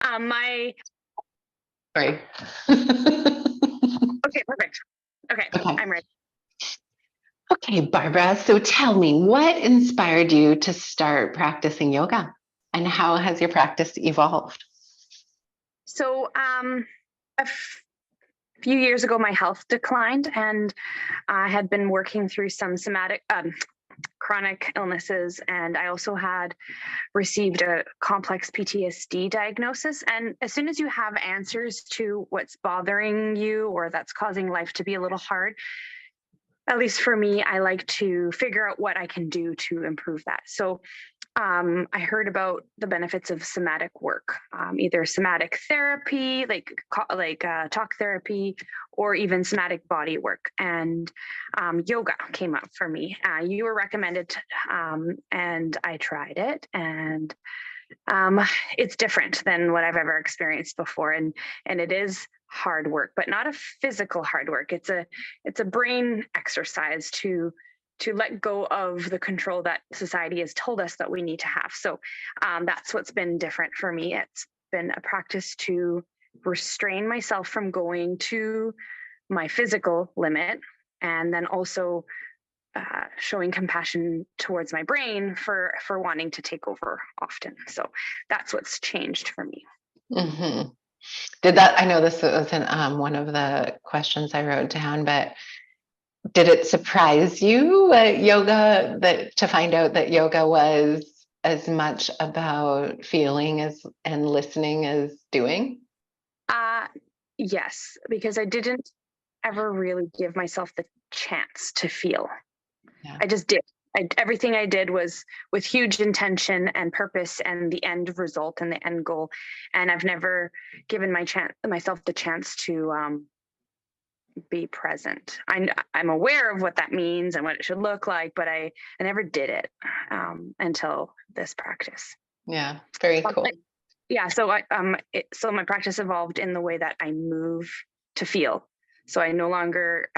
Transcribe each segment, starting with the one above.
My Sorry. Okay, perfect. Okay, I'm ready. Okay, Barbara. So tell me, what inspired you to start practicing yoga, and how has your practice evolved? So, few years ago, my health declined, and I had been working through some chronic illnesses, and I also had received a complex PTSD diagnosis. And as soon as you have answers to what's bothering you or that's causing life to be a little hard, at least for me, I like to figure out what I can do to improve that. So I heard about the benefits of somatic work, either somatic therapy, like talk therapy, or even somatic body work. And yoga came up for me. You were recommended, and I tried it, and it's different than what I've ever experienced before, and it is hard work, but not a physical hard work. It's a brain exercise to let go of the control that society has told us that we need to have. So that's what's been different for me. It's been a practice to restrain myself from going to my physical limit, and then also showing compassion towards my brain for wanting to take over often. So that's what's changed for me. Mm-hmm. I know this wasn't one of the questions I wrote down, but did it surprise you to find out that yoga was as much about feeling and listening as doing? Yes, because I didn't ever really give myself the chance to feel. Yeah. I just did. Everything I did was with huge intention and purpose and the end result and the end goal. And I've never given myself the chance to be present. I'm aware of what that means and what it should look like, but I never did it until this practice. Yeah, very cool. Yeah, so so my practice evolved in the way that I move to feel. So I no longer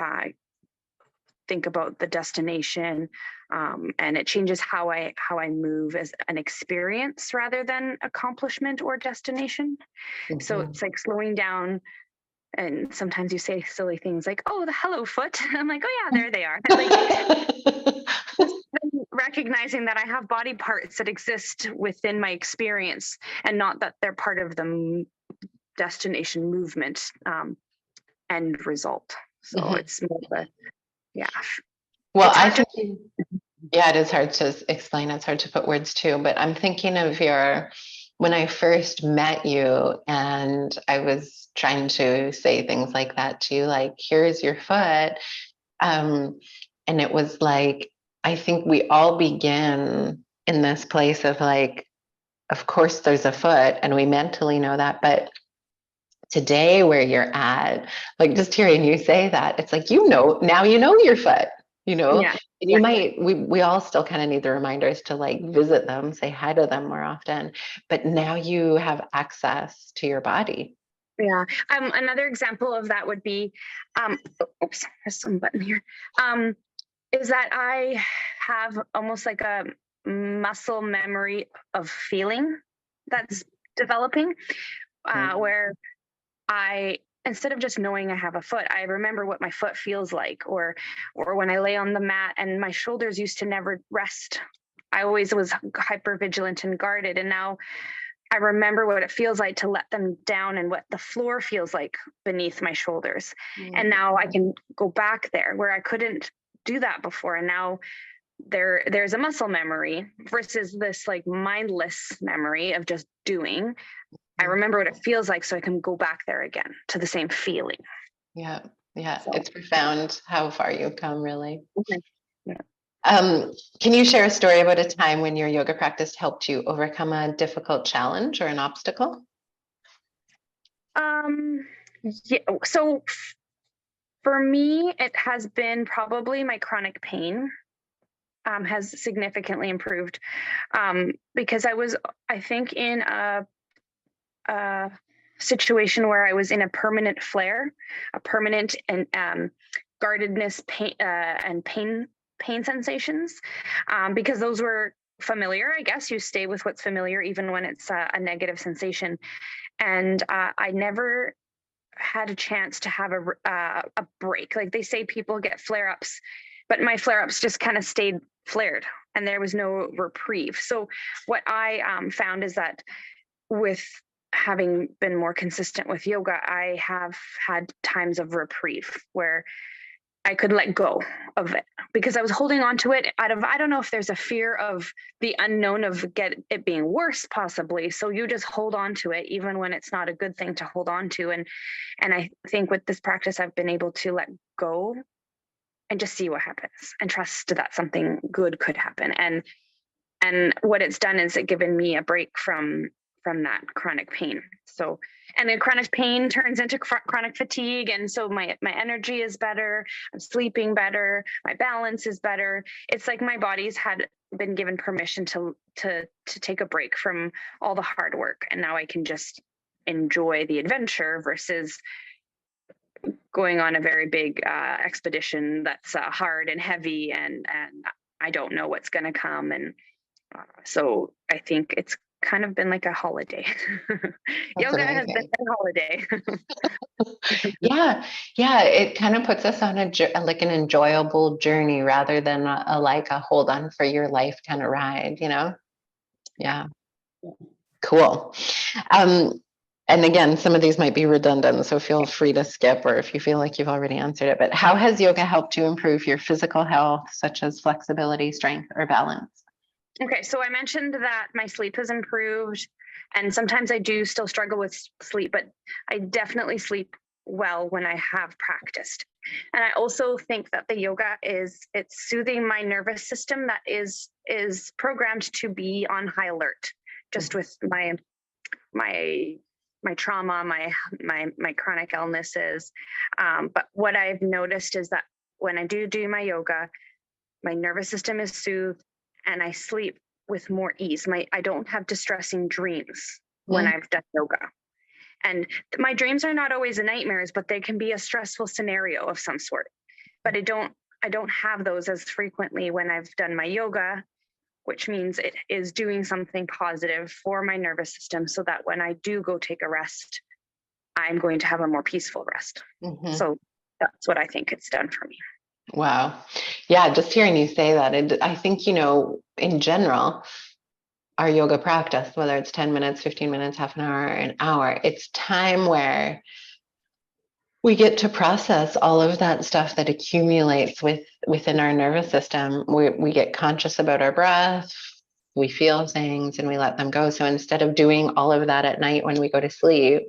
think about the destination, and it changes how I move as an experience rather than accomplishment or destination. Mm-hmm. So it's like slowing down. And sometimes you say silly things like, "Oh, the hello foot." I'm like, "Oh yeah, there they are." Like, recognizing that I have body parts that exist within my experience, and not that they're part of the destination movement end result. So mm-hmm. It's more of a, yeah. Well, I think, yeah, it is hard to explain. It's hard to put words to, but I'm thinking of when I first met you, and I was trying to say things like that to you, like, here's your foot. And it was like, I think we all begin in this place of like, of course there's a foot, and we mentally know that, but today where you're at, like just hearing you say that, it's like, now you know your foot, yeah. And you might, we all still kind of need the reminders to like visit them, say hi to them more often, but now you have access to your body. Yeah. Another example of that would be, oops, there's some button here, is that I have almost like a muscle memory of feeling that's developing, where instead of just knowing I have a foot, I remember what my foot feels like, or when I lay on the mat and my shoulders used to never rest. I always was hyper vigilant and guarded. And now I remember what it feels like to let them down and what the floor feels like beneath my shoulders. Mm-hmm. And now I can go back there where I couldn't do that before. And now there's a muscle memory versus this like mindless memory of just doing. I remember what it feels like, so I can go back there again to the same feeling. Yeah. So. It's profound how far you've come, really. Okay. Yeah. Can you share a story about a time when your yoga practice helped you overcome a difficult challenge or an obstacle? Yeah. So for me, it has been probably my chronic pain. Has significantly improved, because I think, in a situation where I was in a permanent flare, a permanent and guardedness, pain and pain sensations, because those were familiar. I guess you stay with what's familiar even when it's a negative sensation. and I never had a chance to have a break. Like they say, people get flare-ups, but my flare-ups just kind of stayed flared, and there was no reprieve. So what I found is that with having been more consistent with yoga, I have had times of reprieve where I could let go of it, because I was holding on to it out of, I don't know if there's a fear of the unknown of it being worse, possibly. So you just hold on to it, even when it's not a good thing to hold on to. And I think with this practice, I've been able to let go and just see what happens and trust that something good could happen. And what it's done is it given me a break from that chronic pain. So, and then chronic pain turns into chronic fatigue. And so my energy is better. I'm sleeping better. My balance is better. It's like my body's had been given permission to take a break from all the hard work. And now I can just enjoy the adventure versus going on a very big expedition that's hard and heavy, and I don't know what's going to come. And so I think it's kind of been like a holiday. Yoga has been a holiday. Yeah. It kind of puts us on like an enjoyable journey rather than like a hold on for your life kind of ride, Yeah. Cool. And again, some of these might be redundant, so feel free to skip, or if you feel like you've already answered it. But how has yoga helped you improve your physical health, such as flexibility, strength, or balance? Okay, so I mentioned that my sleep has improved, and sometimes I do still struggle with sleep, but I definitely sleep well when I have practiced. And I also think that the yoga it's soothing my nervous system that is programmed to be on high alert, just with my trauma, my chronic illnesses. But what I've noticed is that when I do my yoga, my nervous system is soothed, and I sleep with more ease. I don't have distressing dreams when I've done yoga. And my dreams are not always nightmares, but they can be a stressful scenario of some sort. But I don't have those as frequently when I've done my yoga, which means it is doing something positive for my nervous system, so that when I do go take a rest, I'm going to have a more peaceful rest. Mm-hmm. So that's what I think it's done for me. Wow. Yeah, just hearing you say that, I think, in general, our yoga practice, whether it's 10 minutes, 15 minutes, half an hour, it's time where we get to process all of that stuff that accumulates within our nervous system. We get conscious about our breath, we feel things, and we let them go. So instead of doing all of that at night when we go to sleep,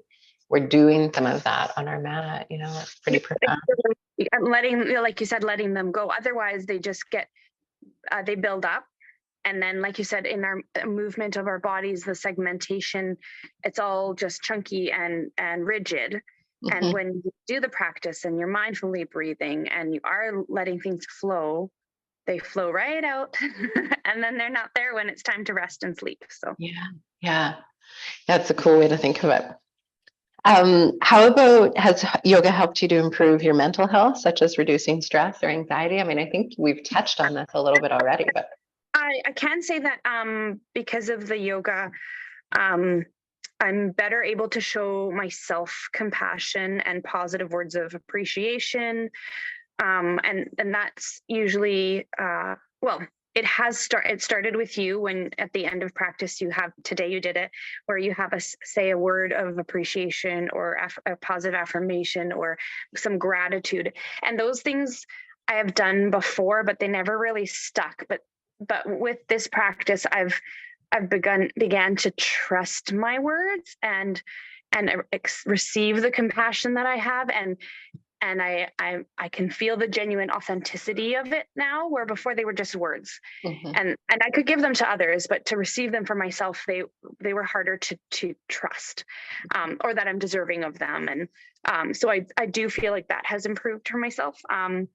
we're doing some of that on our mat. It's pretty profound. Like you said, letting them go. Otherwise, they just they build up. And then, like you said, in our movement of our bodies, the segmentation, it's all just chunky and rigid. Mm-hmm. And when you do the practice and you're mindfully breathing and you are letting things flow, they flow right out. And then they're not there when it's time to rest and sleep. So yeah, that's a cool way to think of it. How about, has yoga helped you to improve your mental health, such as reducing stress or anxiety? I mean, I think we've touched on this a little bit already, but I can say that because of the yoga, I'm better able to show myself compassion and positive words of appreciation. And that's usually, it started with you when at the end of practice today you did it, where you have us say a word of appreciation or a positive affirmation or some gratitude. And those things I have done before, but they never really stuck. But with this practice, I've began to trust my words and receive the compassion that I have, and I can feel the genuine authenticity of it now, where before they were just words. Mm-hmm. And I could give them to others, but to receive them for myself, they were harder to trust, or that I'm deserving of them. And so I do feel like that has improved for myself. And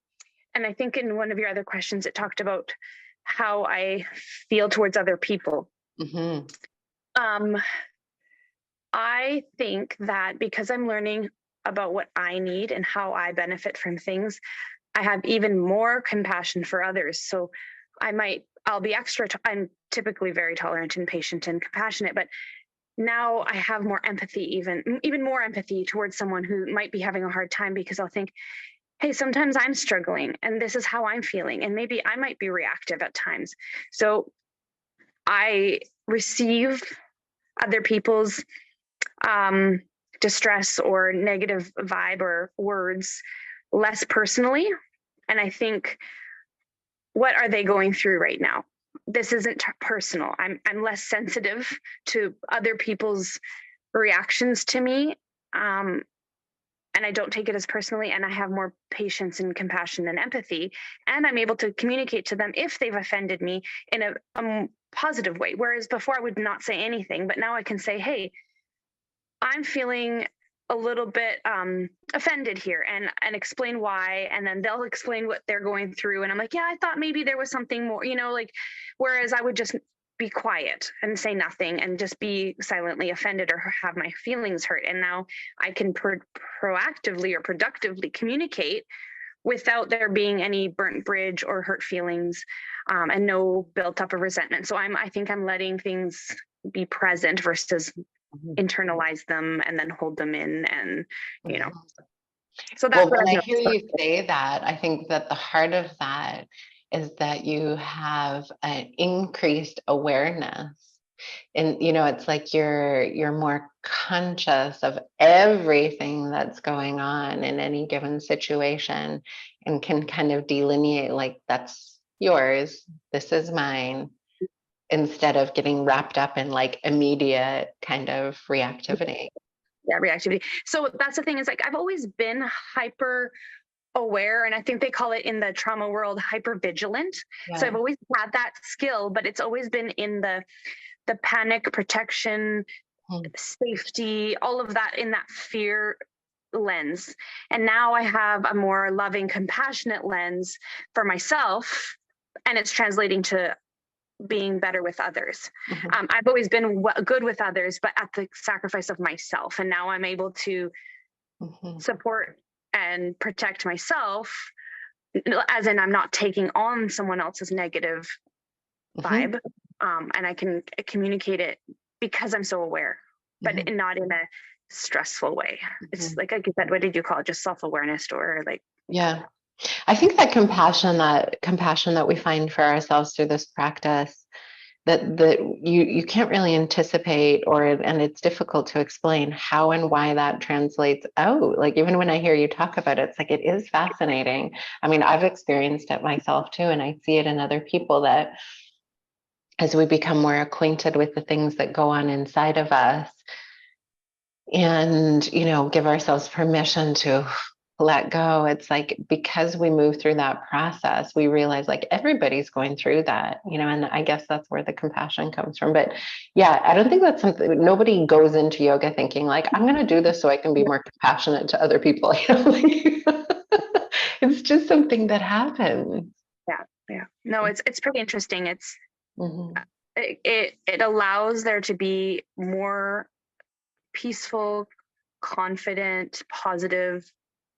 I think in one of your other questions, it talked about how I feel towards other people. Mm-hmm. I think that because I'm learning about what I need and how I benefit from things, I have even more compassion for others. So I'll be extra, I'm typically very tolerant and patient and compassionate, but now I have more empathy, even more empathy towards someone who might be having a hard time, because I'll think, hey, sometimes I'm struggling and this is how I'm feeling. And maybe I might be reactive at times. So I receive other people's distress or negative vibe or words less personally. And I think, what are they going through right now? This isn't personal. I'm less sensitive to other people's reactions to me. And I don't take it as personally, and I have more patience and compassion and empathy, and I'm able to communicate to them if they've offended me in a positive way. Whereas before I would not say anything, but now I can say, hey, I'm feeling a little bit offended here, and explain why, and then they'll explain what they're going through, and I'm like, yeah, I thought maybe there was something more, like, whereas I would just be quiet and say nothing and just be silently offended or have my feelings hurt. And now I can proactively or productively communicate without there being any burnt bridge or hurt feelings, and no built up of resentment. So I think I'm letting things be present versus internalize them and then hold them in, and so that's Well, what when I've I hear noticed. you say that, I think that the heart of that is that you have an increased awareness. And it's like you're more conscious of everything that's going on in any given situation, and can kind of delineate, like, that's yours, this is mine, instead of getting wrapped up in like immediate kind of reactivity. Yeah, reactivity. So that's the thing, is like, I've always been hyper aware, and I think they call it in the trauma world hyper vigilant. So I've Yeah. always had that skill, but it's always been in the panic, protection, Hmm. safety, all of that, in that fear lens. And now I have a more loving, compassionate lens for myself, and it's translating to being better with others. Mhm. I've always been good with others, but at the sacrifice of myself. And now I'm able to Mhm. support and protect myself, as in I'm not taking on someone else's negative Mhm. vibe, and I can communicate it because I'm so aware, but Mhm. not in a stressful way. It's Mhm. like you said, what did you call it? Just self-awareness, or like, Yeah. I think that compassion that we find for ourselves through this practice, that you can't really anticipate, and it's difficult to explain how and why that translates out. Like, even when I hear you talk about it, it's like, it is fascinating. I mean, I've experienced it myself too, and I see it in other people, that as we become more acquainted with the things that go on inside of us, and give ourselves permission to let go, it's like, because we move through that process, we realize, like, everybody's going through that, and I guess that's where the compassion comes from. But yeah, I don't think that's something, nobody goes into yoga thinking, like, I'm going to do this so I can be more compassionate to other people. It's just something that happens. yeah. No, it's pretty interesting. Mhm. It allows there to be more peaceful, confident, positive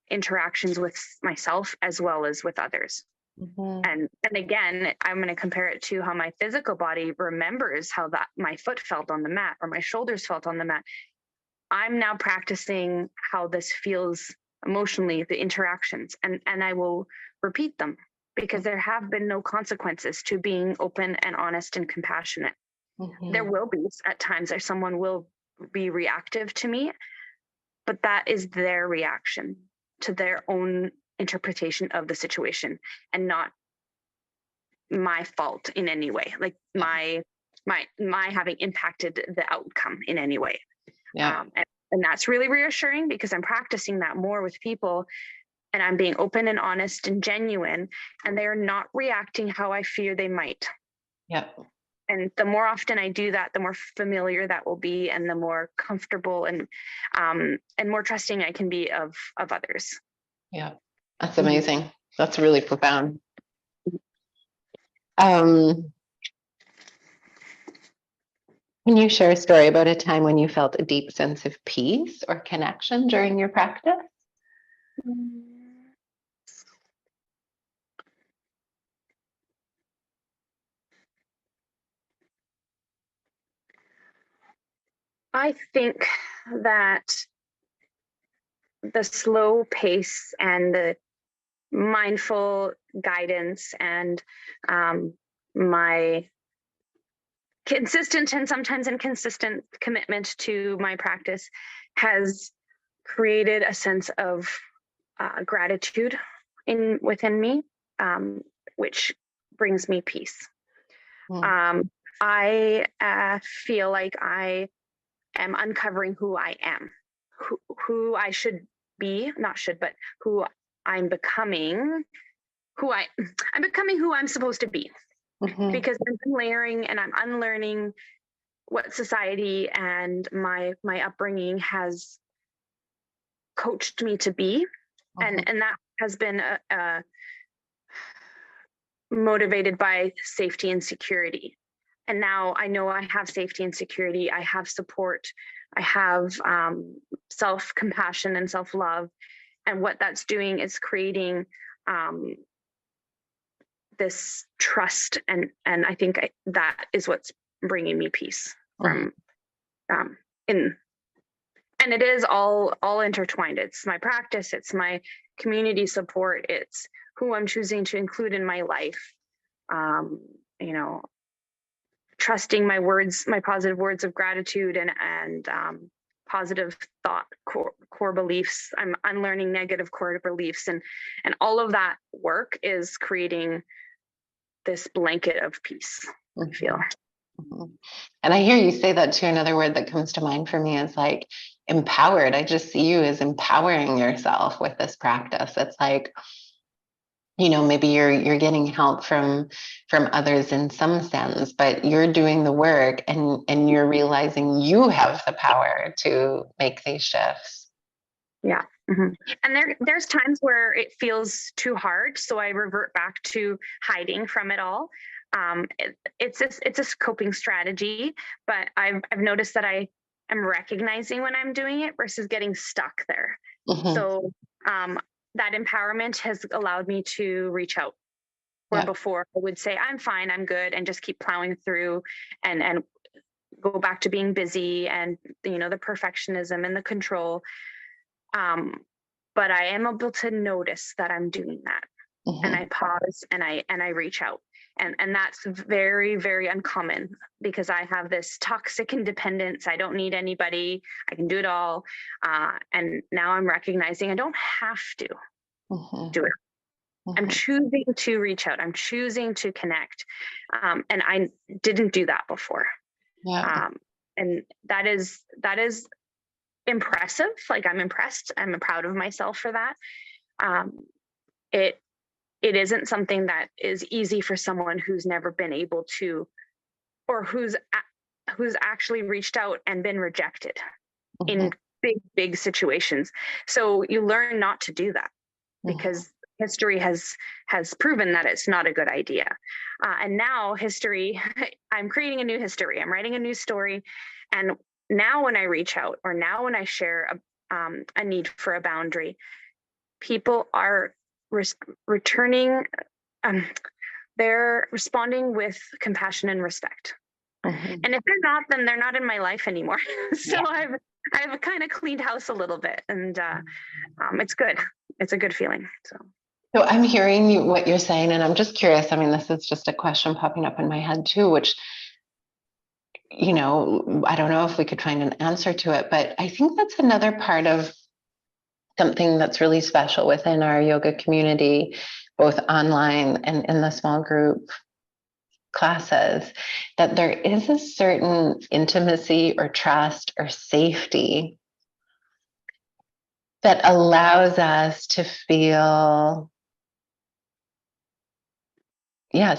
interactions with myself as well as with others. Mhm. And again, I'm going to compare it to how my physical body remembers how that my foot felt on the mat or my shoulders felt on the mat. I'm now practicing how this feels emotionally, the interactions, and I will repeat them, because there have been no consequences to being open and honest and compassionate. There Mhm. will be at times that someone will be reactive to me, but that is their reaction to their own interpretation of the situation, and not my fault in any way, like my having impacted the outcome in any way. Yeah. And that's really reassuring, because I'm practicing that more with people, and I'm being open and honest and genuine, and they're not reacting how I fear they might. Yeah. And the more often I do that, the more familiar that will be, and the more comfortable and more trusting I can be of others. Yeah. That's Mhm. amazing. That's really profound. Um, Can you share a story about a time when you felt a deep sense of peace or connection during your practice? I think that the slow pace and the mindful guidance and my consistent and sometimes inconsistent commitment to my practice has created a sense of gratitude within me, which brings me peace. I feel like I am uncovering who I am, who I should be, not should, but who I'm becoming, I'm becoming who I'm supposed to be, because I'm layering and I'm unlearning what society and my upbringing has coached me to be, and that has been motivated by safety and security. And now I know I have safety and security. I have support. I have self-compassion and self-love. And what that's doing is creating this trust. And I think that is what's bringing me peace from and it is all intertwined. It's my practice. It's my community support. It's who I'm choosing to include in my life. You know, trusting my words, my positive words of gratitude and positive thought core beliefs. I'm unlearning negative core beliefs, and all of that work is creating this blanket of peace. I feel. And I hear you say that too. Another word that comes to mind for me is like empowered. I just see you as empowering yourself with this practice. It's like, you know, maybe you're getting help from others in some sense, but you're doing the work and you're realizing you have the power to make these shifts. Yeah. And there's times where it feels too hard, so I revert back to hiding from it all. It's a coping strategy, but I've noticed that I am recognizing when I'm doing it versus getting stuck there. So that empowerment has allowed me to reach out. Where before I would say, I'm fine, I'm good, and just keep plowing through and go back to being busy and, you know, the perfectionism and the control. But I am able to notice that I'm doing that. And I pause and I reach out. And that's very, very uncommon because I have this toxic independence. I don't need anybody. I can do it all. And now I'm recognizing I don't have to do it. I'm choosing to reach out. I'm choosing to connect. And I didn't do that before. And that is impressive. Like, I'm impressed. I'm proud of myself for that. It isn't something that is easy for someone who's never been able to, or who's actually reached out and been rejected in big situations. So you learn not to do that because history has proven that it's not a good idea. And now history, I'm creating a new history. I'm writing a new story. And now when I reach out, or now when I share a need for a boundary, people are returning, they're responding with compassion and respect. And if they're not, then they're not in my life anymore. So I've kind of cleaned house a little bit, and it's good. It's a good feeling. So I'm hearing what you're saying, and I'm just curious. I mean, this is just a question popping up in my head too, which, you know, I don't know if we could find an answer to it, but I think that's another part of something that's really special within our yoga community, both online and in the small group classes, that there is a certain intimacy or trust or safety that allows us to feel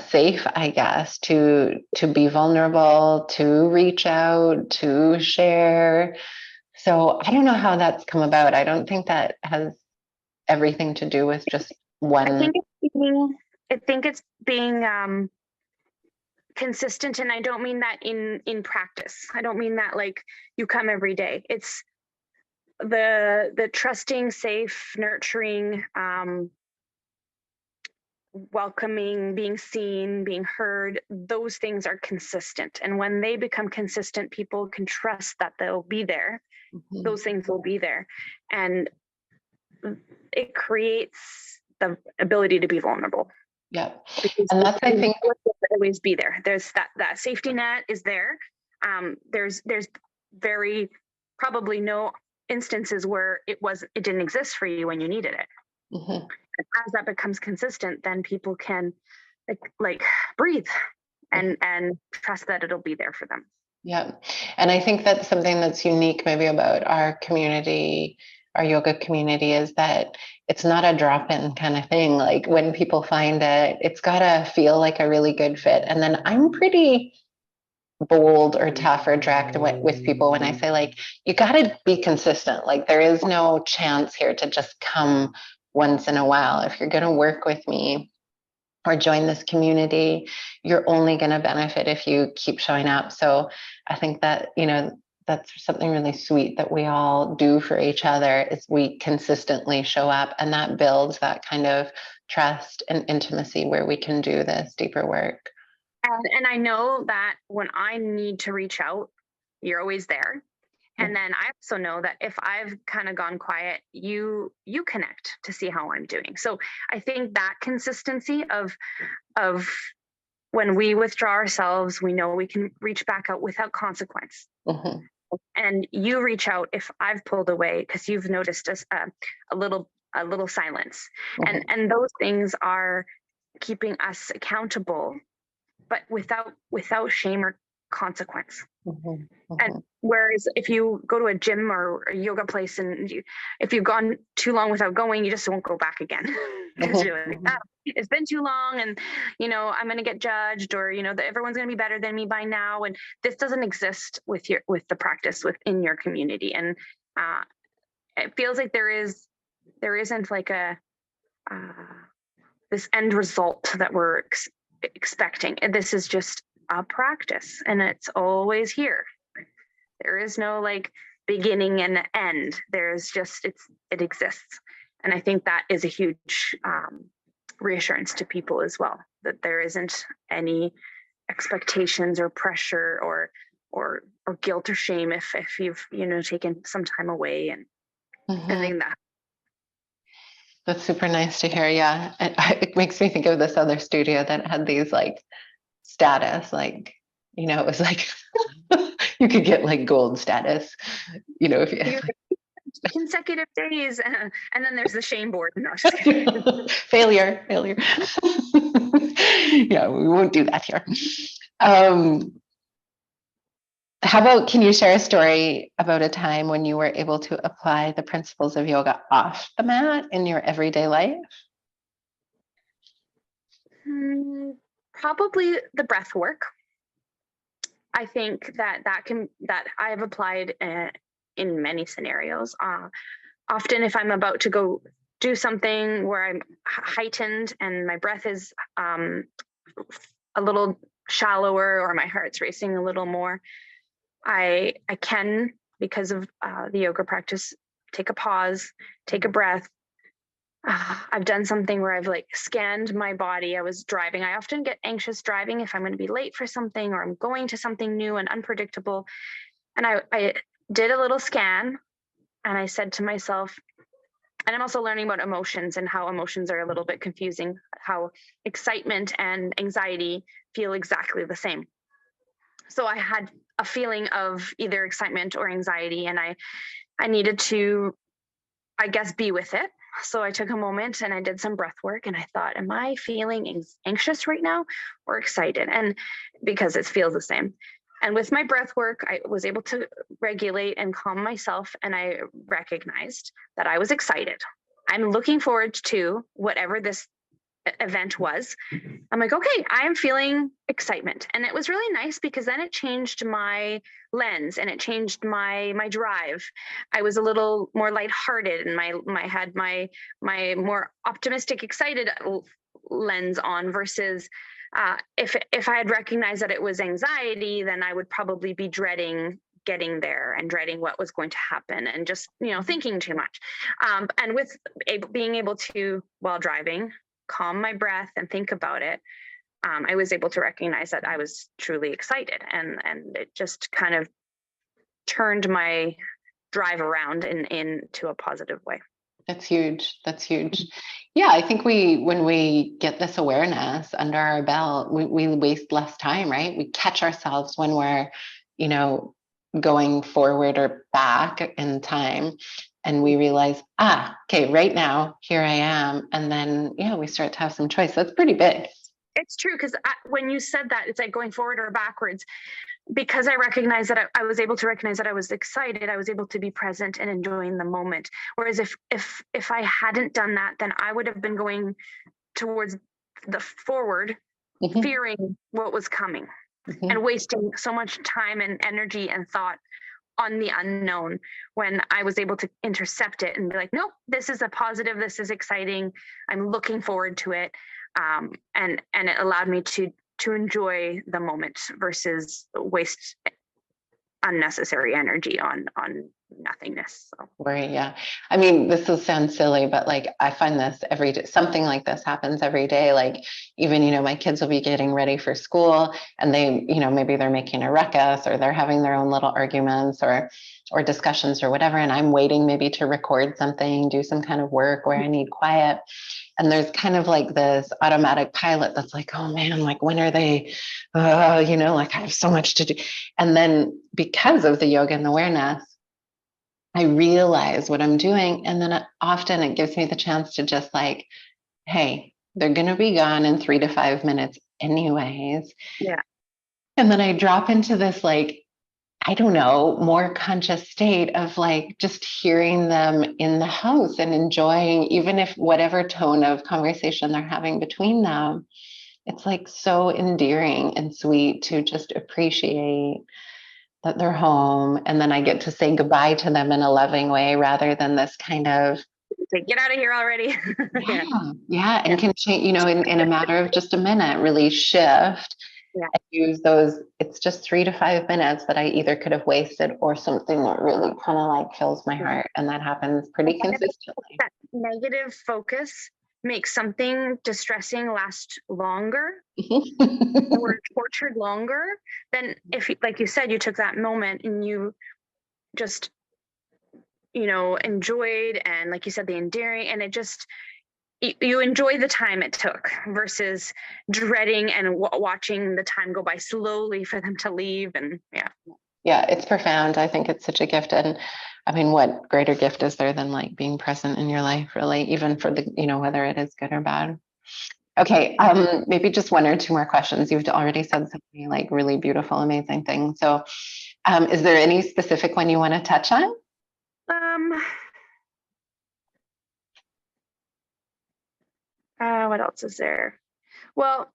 safe, I guess, to be vulnerable, to reach out, to share. So I don't know how that's come about. I don't think that has everything to do with just one. I think it's being consistent, and I don't mean that in practice. I don't mean that like you come every day. It's the trusting, safe, nurturing welcoming, being seen, being heard, those things are consistent. And when they become consistent, people can trust that they'll be there. Mhm. Those things will be there. And it creates the ability to be vulnerable. Yep. Because And that's, I think, will always be there. There's that safety net is there. There's very probably no instances where it didn't exist for you when you needed it. mhm. As that becomes consistent, then people can like breathe and trust that it'll be there for them. Yeah. And I think that's something that's unique maybe about our community, our yoga community, is that it's not a drop-in kind of thing. Like when people find it, it's got to feel like a really good fit. And then I'm pretty bold or tough or direct with people when I say, like, you got to be consistent. Like there is no chance here to just come once in a while. If you're going to work with me or join this community, you're only going to benefit if you keep showing up. So I think that, that's something really sweet that we all do for each other, is we consistently show up, and that builds that kind of trust and intimacy where we can do this deeper work. And I know that when I need to reach out, you're always there. And then I also know that if I've kind of gone quiet, you connect to see how I'm doing. So I think that consistency of when we withdraw ourselves, we know we can reach back out without consequence. Mm-hmm. And you reach out if I've pulled away because you've noticed a little silence. Mm-hmm. And those things are keeping us accountable, but without shame or consequence. Mm-hmm. Mm-hmm. And whereas if you go to a gym or a yoga place and if you've gone too long without going, you just won't go back again because you're like, it's been too long, and I'm going to get judged, or everyone's going to be better than me by now. And this doesn't exist with the practice within your community. And it feels like there isn't like a this end result that we're expecting. And this is just a practice, and it's always here. There is no like beginning and end. There's just it exists. And I think that is a huge reassurance to people as well, that there isn't any expectations or pressure or guilt or shame if you've taken some time away. And I think that's super nice to hear. Yeah. It makes me think of this other studio that had these like status, like, it was like you could get like gold status, if you consecutive days, and then there's the shame board. No, failure. Yeah, we won't do that here. How about, can you share a story about a time when you were able to apply the principles of yoga off the mat in your everyday life? Probably the breath work. I think that I have applied in many scenarios. Often if I'm about to go do something where I'm heightened and my breath is a little shallower, or my heart's racing a little more, I can, because of the yoga practice, take a pause, take a breath. I've done something where I've like scanned my body. I was driving. I often get anxious driving if I'm going to be late for something, or I'm going to something new and unpredictable. And I did a little scan, and I said to myself, and I'm also learning about emotions and how emotions are a little bit confusing, how excitement and anxiety feel exactly the same. So I had a feeling of either excitement or anxiety, and I needed to, I guess, be with it. So I took a moment and I did some breath work, and I thought, am I feeling anxious right now or excited? And because it feels the same. And with my breath work, I was able to regulate and calm myself, and I recognized that I was excited. I'm looking forward to whatever this event was. I'm like, okay, I am feeling excitement. And it was really nice because then it changed my lens and it changed my drive. I was a little more lighthearted, and my had my more optimistic, excited lens on, versus if I had recognized that it was anxiety, then I would probably be dreading getting there and dreading what was going to happen, and just thinking too much. And with being able to, while driving, calm my breath and think about it, I was able to recognize that I was truly excited, and it just kind of turned my drive around into a positive way. That's huge. That's huge. Yeah, I think when we get this awareness under our belt, we waste less time, right? We catch ourselves when we're, you know, going forward or back in time, and we realize, okay, right now, here I am. And then, yeah, we start to have some choice. That's pretty big. It's true, because when you said that, it's like going forward or backwards. Because I recognized that I was able to recognize that I was excited, I was able to be present and enjoying the moment. Whereas if I hadn't done that, then I would have been going towards the forward, fearing what was coming, and wasting so much time and energy and thought on the unknown, when I was able to intercept it and be like, nope, this is a positive, this is exciting, I'm looking forward to it. And it allowed me to enjoy the moment versus waste unnecessary energy on nothingness. So. Right. Yeah. I mean, this will sound silly, but like I find this every day, something like this happens every day. Like even, my kids will be getting ready for school, and they, maybe they're making a ruckus, or they're having their own little arguments or discussions or whatever. And I'm waiting maybe to record something, do some kind of work where I need quiet. And there's kind of like this automatic pilot that's like, oh man, like when are they, like I have so much to do. And then because of the yoga and the awareness, I realize what I'm doing. And then often it gives me the chance to just like, hey, they're going to be gone in 3 to 5 minutes anyways. Yeah. And then I drop into this, like, I don't know, more conscious state of like just hearing them in the house and enjoying, even if whatever tone of conversation they're having between them, it's like so endearing and sweet to just appreciate that they're home. And then I get to say goodbye to them in a loving way, rather than this kind of say, get out of here already. yeah. And can change, in a matter of just a minute, really shift. Yeah. And use those. It's just 3 to 5 minutes that I either could have wasted, or something that really kind of like fills my heart. And that happens pretty consistently. That negative focus makes something distressing last longer or tortured longer than if, like you said, you took that moment and you just, enjoyed, and like you said, the endearing, and it just, you enjoy the time it took versus dreading and watching the time go by slowly for them to leave. And yeah, it's profound. I think it's such a gift. And I mean, what greater gift is there than like being present in your life, really, even for the, whether it is good or bad. Okay. Maybe just 1 or 2 more questions. You've already said so many like really beautiful, amazing things. So is there any specific one you want to touch on? What else is there? Well,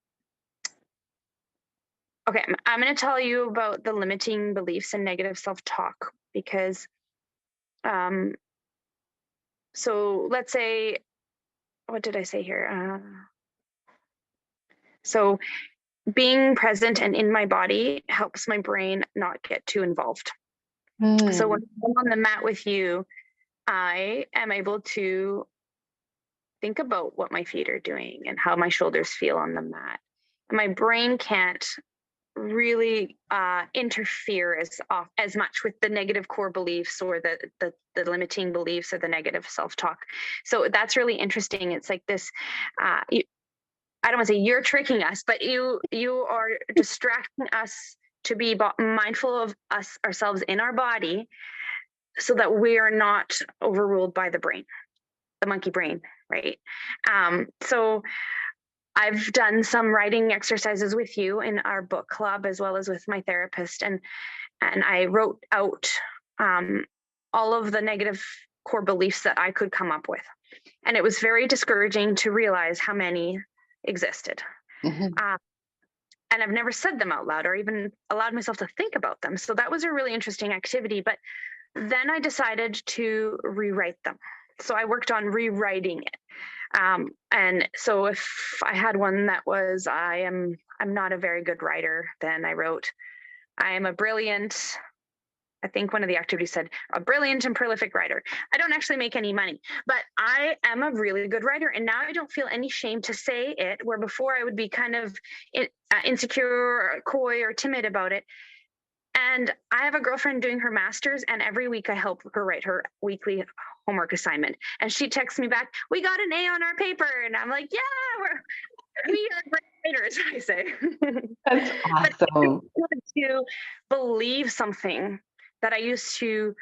okay, I'm going to tell you about the limiting beliefs and negative self-talk, because so let's say, what did I say here? So being present and in my body helps my brain not get too involved. So when I'm on the mat with you, I am able to think about what my feet are doing and how my shoulders feel on the mat. And my brain can't really interfere as much with the negative core beliefs, or the limiting beliefs, or the negative self-talk. So that's really interesting. It's like this, I don't want to say you're tricking us, but you are distracting us to be mindful of ourselves in our body, so that we are not overruled by the brain, the monkey brain, right? So I've done some writing exercises with you in our book club, as well as with my therapist, and I wrote out all of the negative core beliefs that I could come up with, and it was very discouraging to realize how many existed. And I've never said them out loud or even allowed myself to think about them. So that was a really interesting activity. But then I decided to rewrite them. So I worked on rewriting it. And so if I had one that was, I'm not a very good writer, then I wrote, I am a brilliant I think one of the activities said a brilliant and prolific writer. I don't actually make any money, but I am a really good writer. And now I don't feel any shame to say it, where before I would be kind of insecure or coy or timid about it. And I have a girlfriend doing her master's, and every week I help her write her weekly homework assignment. And she texts me back, "We got an A on our paper." And I'm like, "Yeah, we are great writers," I say. That's awesome. But to believe something that I used to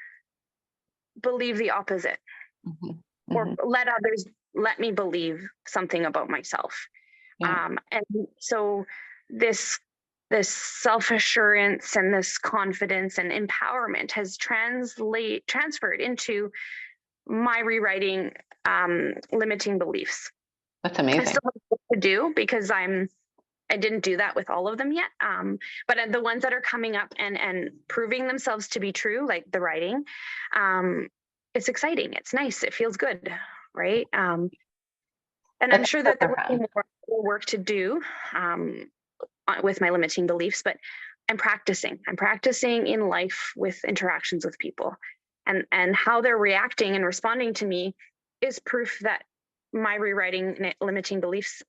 believe the opposite, or let others let me believe something about myself. Yeah. And so this self-assurance and this confidence and empowerment has transferred into my rewriting limiting beliefs. That's I amazing. still have work to do because I didn't do that with all of them yet. But the ones that are coming up and proving themselves to be true, like the writing, it's exciting. It's nice. It feels good, right? And I'm sure that there will be more work to do with my limiting beliefs, but I'm practicing. I'm practicing in life with interactions with people, and how they're reacting and responding to me is proof that my rewriting limiting beliefs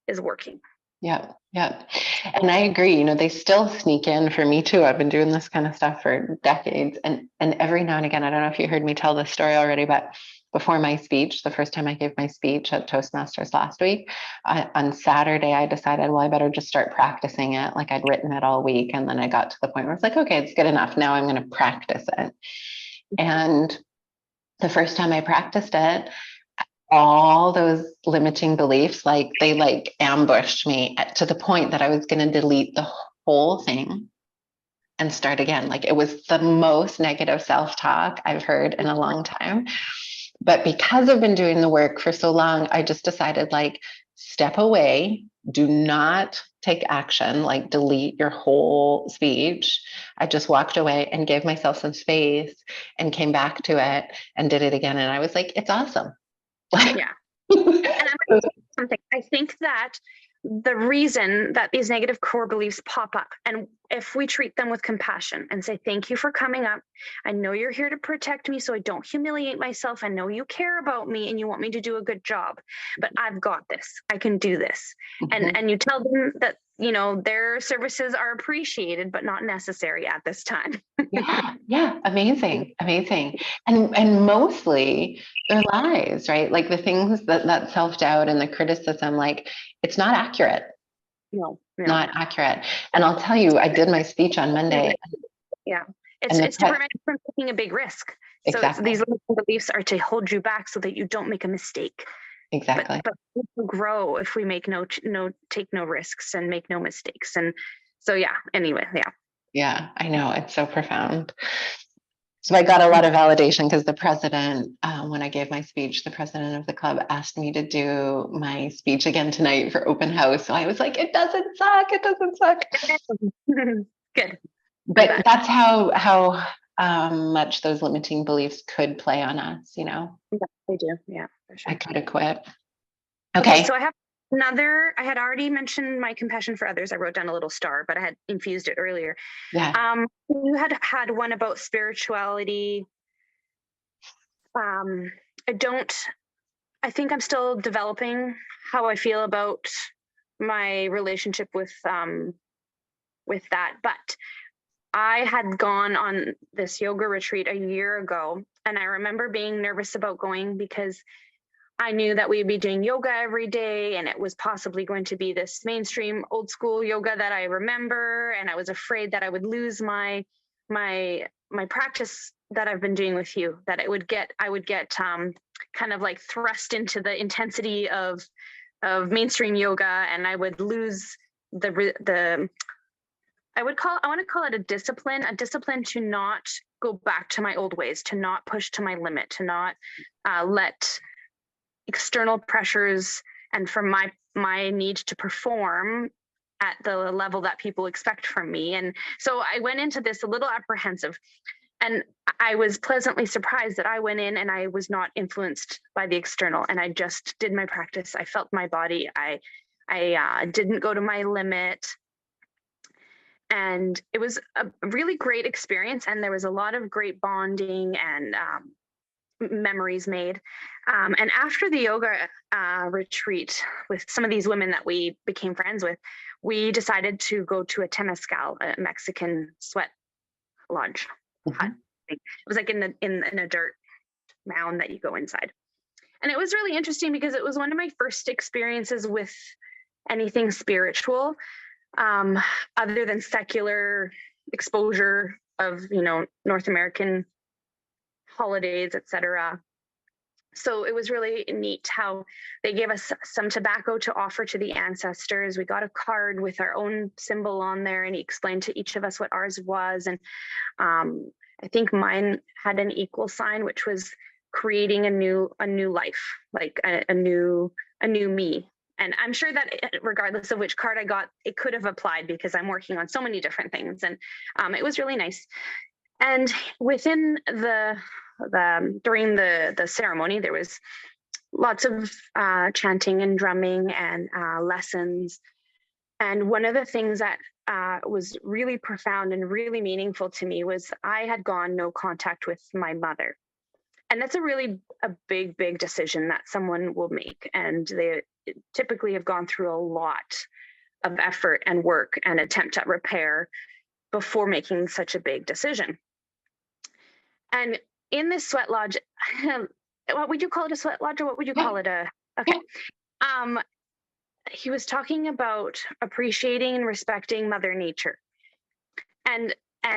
is working. Yeah, yeah. And I agree, you know, they still sneak in for me too. I've been doing this kind of stuff for decades. And every now and again, I don't know if you heard me tell this story already, but before my speech, the first time I gave my speech at Toastmasters last week, on Saturday, I decided, well, I better just start practicing it. Like I'd written it all week. And then I got to the point where it's like, okay, it's good enough. Now I'm going to practice it. And the first time I practiced it, all those limiting beliefs, like they like ambushed me to the point that I was going to delete the whole thing and start again. Like it was the most negative self-talk I've heard in a long time. But because I've been doing the work for so long, I just decided like step away, do not take action, like delete your whole speech. I just walked away and gave myself some space and came back to it and did it again. And I was like, it's awesome. Yeah. And I'm something. I think that the reason that these negative core beliefs pop up, and if we treat them with compassion and say, thank you for coming up. I know you're here to protect me so I don't humiliate myself. I know you care about me and you want me to do a good job, but I've got this. I can do this. And you tell them that, you know, their services are appreciated, but not necessary at this time. Yeah. Amazing. And mostly they're lies, right? Like the things that self-doubt and the criticism, like it's not accurate. No. Not accurate. And I'll tell you, I did my speech on Monday. Yeah. It's to prevent you from taking a big risk. Exactly. So these limiting beliefs are to hold you back so that you don't make a mistake. Exactly. But we can grow if we make take no risks and make no mistakes. And so, yeah, anyway, yeah. Yeah, I know. It's so profound. So I got a lot of validation because the president, when I gave my speech, the president of the club asked me to do my speech again tonight for open house. So I was like, it doesn't suck. It doesn't suck. Good. But that's how much those limiting beliefs could play on us, you know? Yeah, they do. Yeah, for sure. I could have quit. Okay, so I have I had already mentioned my compassion for others. I wrote down a little star, but I had infused it earlier. Yeah. You had one about spirituality. I think I'm still developing how I feel about my relationship with that, but I had gone on this yoga retreat a year ago, and I remember being nervous about going because I knew that we'd be doing yoga every day, and it was possibly going to be this mainstream old school yoga that I remember, and I was afraid that I would lose my practice that I've been doing with you, that I would get kind of like thrust into the intensity of mainstream yoga, and I would lose I want to call it a discipline to not go back to my old ways, to not push to my limit, to not let external pressures and from my need to perform at the level that people expect from me. And so I went into this a little apprehensive, and I was pleasantly surprised that I went in and I was not influenced by the external, and I just did my practice. I felt my body. I didn't go to my limit. And it was a really great experience. And there was a lot of great bonding and memories made. And after the yoga retreat with some of these women that we became friends with, we decided to go to a temazcal, a Mexican sweat lodge hut. It was like in a dirt mound that you go inside. And it was really interesting because it was one of my first experiences with anything spiritual, other than secular exposure of, North American holidays, etc. So it was really neat how they gave us some tobacco to offer to the ancestors. We got a card with our own symbol on there, and he explained to each of us what ours was. And I think mine had an equal sign, which was creating a new life, like a new me. And I'm sure that regardless of which card I got, it could have applied because I'm working on so many different things. And it was really nice. And within during the ceremony, there was lots of chanting and drumming and lessons. And one of the things that was really profound and really meaningful to me was I had gone no contact with my mother. And that's a big decision that someone will make. And they typically have gone through a lot of effort and work and attempt at repair before making such a big decision. And in this sweat lodge, what would you call it, a sweat lodge, or what would you call it? Okay. He was talking about appreciating and respecting Mother Nature, and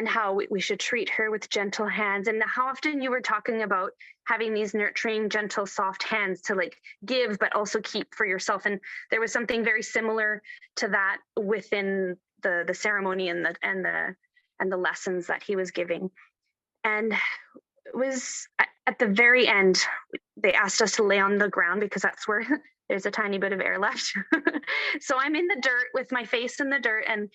how we should treat her with gentle hands, and how often you were talking about having these nurturing, gentle, soft hands to like give, but also keep for yourself. And there was something very similar to that within the ceremony and the lessons that he was giving. And it was at the very end, they asked us to lay on the ground because that's where there's a tiny bit of air left. So I'm in the dirt with my face in the dirt, and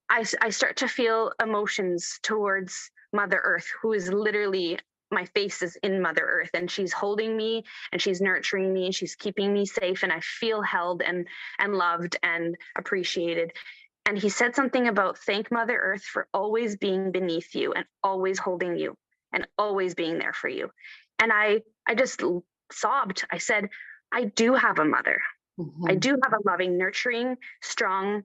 I start to feel emotions towards Mother Earth, who is literally, my face is in Mother Earth, and she's holding me and she's nurturing me and she's keeping me safe, and I feel held and loved and appreciated. And he said something about thank Mother Earth for always being beneath you and always holding you and always being there for you. And I just sobbed. I said, I do have a mother. I do have a loving, nurturing, strong,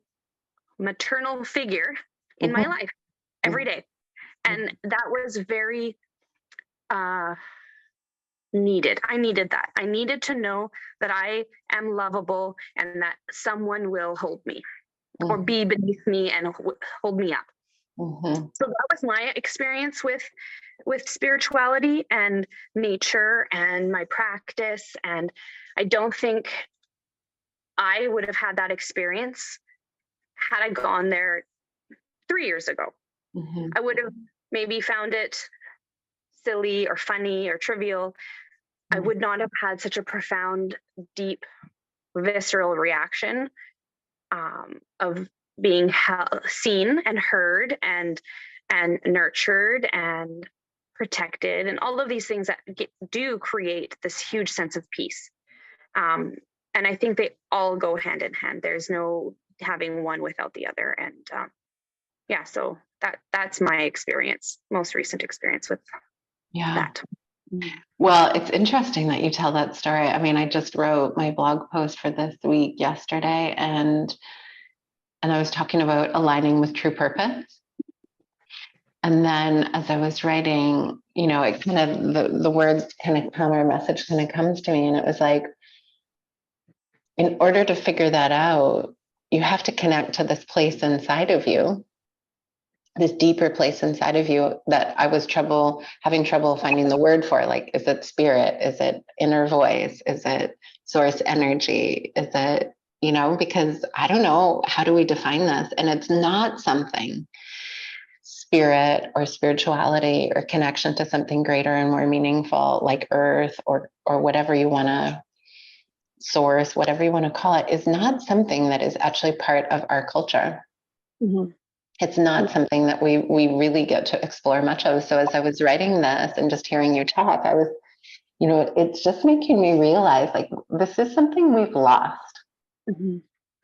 maternal figure in my life every day. And that was very needed. I needed that. I needed to know that I am lovable and that someone will hold me or be beneath me and hold me up. So that was my experience with spirituality and nature and my practice. And I don't think I would have had that experience had I gone there 3 years ago. I would have maybe found it silly or funny or trivial. I would not have had such a profound, deep, visceral reaction of being seen and heard and nurtured and protected, and all of these things that do create this huge sense of peace. And I think they all go hand in hand. There's no having one without the other. And so that's my experience, most recent experience with that. Well, it's interesting that you tell that story. I mean, I just wrote my blog post for this week yesterday, and I was talking about aligning with true purpose. And then as I was writing, it kind of, the words kind of come, or message kind of comes to me. And it was like, in order to figure that out, you have to connect to this place inside of you, this deeper place inside of you that I was having trouble finding the word for. Like, is it spirit? Is it inner voice? Is it source energy? Is it, because I don't know, how do we define this? And it's not something, spirit or spirituality or connection to something greater and more meaningful, like earth or whatever you want to source, whatever you want to call it, is not something that is actually part of our culture. It's not something that we really get to explore much of. So as I was writing this and just hearing you talk, I was, it's just making me realize, like, this is something we've lost.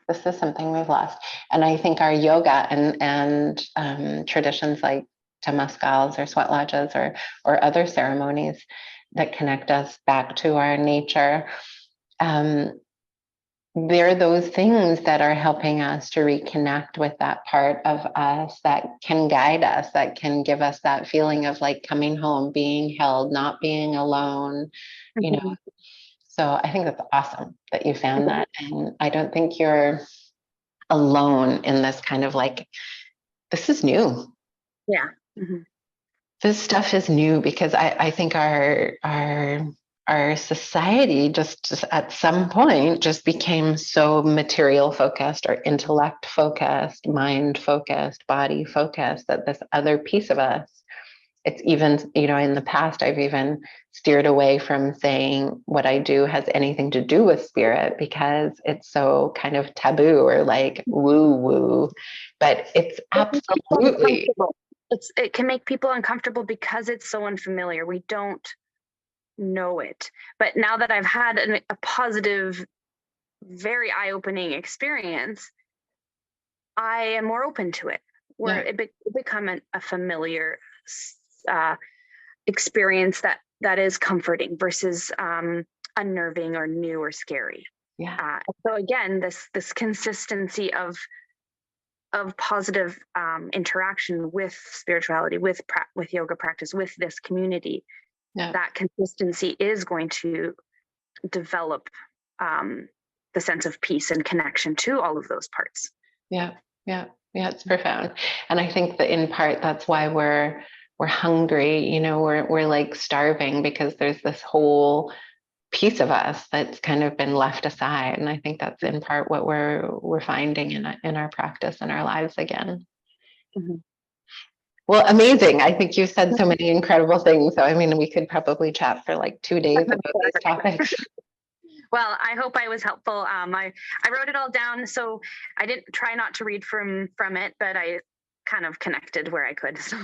This is something we've lost. And I think our yoga and traditions like temazcals or sweat lodges or other ceremonies that connect us back to our nature, they're those things that are helping us to reconnect with that part of us that can guide us, that can give us that feeling of like coming home, being held, not being alone, you know. Mhm. So I think that's awesome that you found that. And I don't think you're alone in this kind of like, this is new. Yeah. Mhm. This stuff is new because I think our society just at some point just became so material focused or intellect focused, mind focused, body focused, that this other piece of us, it's even, you know, in the past, I've even steered away from saying what I do has anything to do with spirit because it's so kind of taboo or like woo woo, but it's It can make people absolutely. uncomfortable. It can make people uncomfortable because it's so unfamiliar. We don't know it. But now that I've had a positive, very eye-opening experience, I am more open to it. Where Yeah, it become a familiar uh, experience that is comforting versus unnerving or new or scary. yeah, So again, this consistency of positive interaction with spirituality, with yoga practice, with this community, yeah, that consistency is going to develop the sense of peace and connection to all of those parts. yeah, yeah, yeah. It's profound, and I think that in part that's why we're hungry. You know, we're like starving because there's this whole piece of us that's kind of been left aside, and I think that's in part what we're finding in our practice and our lives again. Mhm. Well, amazing. I think you said so many incredible things. So, I mean, we could probably chat for like 2 days about these topics. Well, I hope I was helpful. I wrote it all down, so I didn't try not to read from it, but I kind of connected where I could. So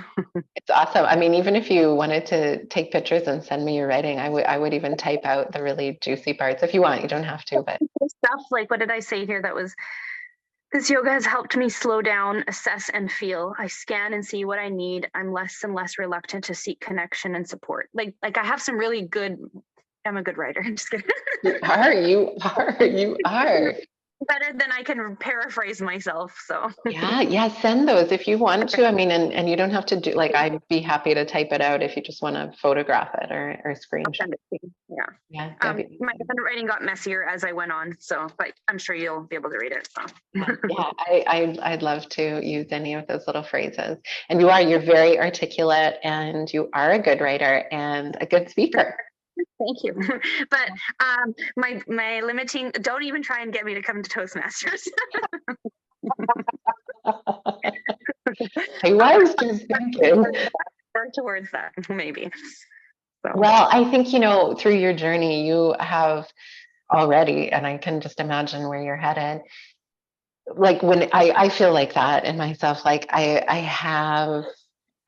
It's awesome. I mean, even if you wanted to take pictures and send me your writing, I would even type out the really juicy parts if you want. You don't have to, but stuff like, what did I say here? That was, this yoga has helped me slow down, assess, and feel. I scan and see what I need. I'm less and less reluctant to seek connection and support. Like I have some really good. I'm a good writer. I'm just kidding. you are. Better than I can paraphrase myself. So Yeah, yeah, send those if you want to. I mean, and you don't have to do like I'd be happy to type it out if you just want to photograph it or I'll screenshot. send it to you. Yeah. Yeah, that'd be My awesome. handwriting got messier as I went on, so but I'm sure you'll be able to read it. So Yeah, I'd love to use any of those little phrases. And you're very articulate and you are a good writer and a good speaker. thank you. But my limiting, don't even try and get me to come to Toastmasters. I I'll was just thinking. work towards that maybe. So Well, I think, through your journey, you have already, and I can just imagine where you're headed. Like when I feel like that in myself, like I have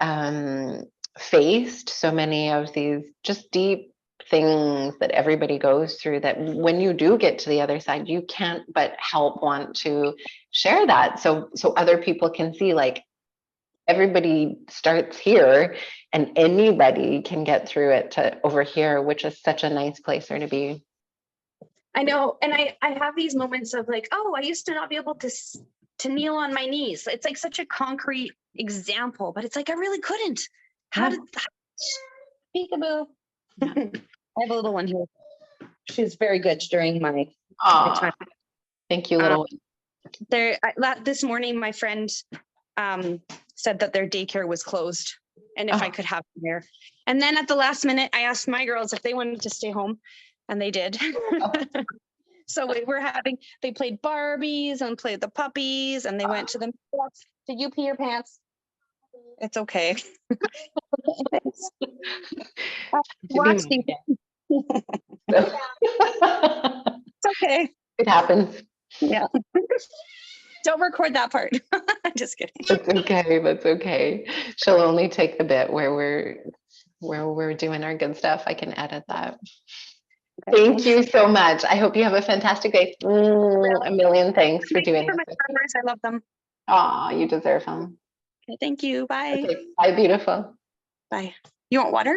um, faced so many of these just deep things that everybody goes through that when you do get to the other side, you can't but help want to share that so other people can see like everybody starts here and anybody can get through it to over here, which is such a nice place there to be. I know, and I have these moments of like, oh, I used to not be able to kneel on my knees. It's like such a concrete example, but it's like I really couldn't. How Yeah. did peekaboo? Yeah. I have a little one here. She's very good during my Aw, time. thank you, Um, little one. this morning, my friend said that their daycare was closed, and if I Oh, could have them here. And then at the last minute, I asked my girls if they wanted to stay home, and they did. oh, So they played Barbies and played the puppies, and they went to the. Did you pee your pants? It's okay. Thanks. to be Watch these. minded. It's okay. It happens. Yeah. Don't record that part. Just kidding. That's okay. That's okay. She'll only take the bit where we're doing our good stuff. I can edit that. Thank you so much. I hope you have a fantastic day. A million thanks for doing For this. my farmers, I love them. Oh, you deserve them. Okay, thank you. Bye. Okay, bye, beautiful. Bye. You want water?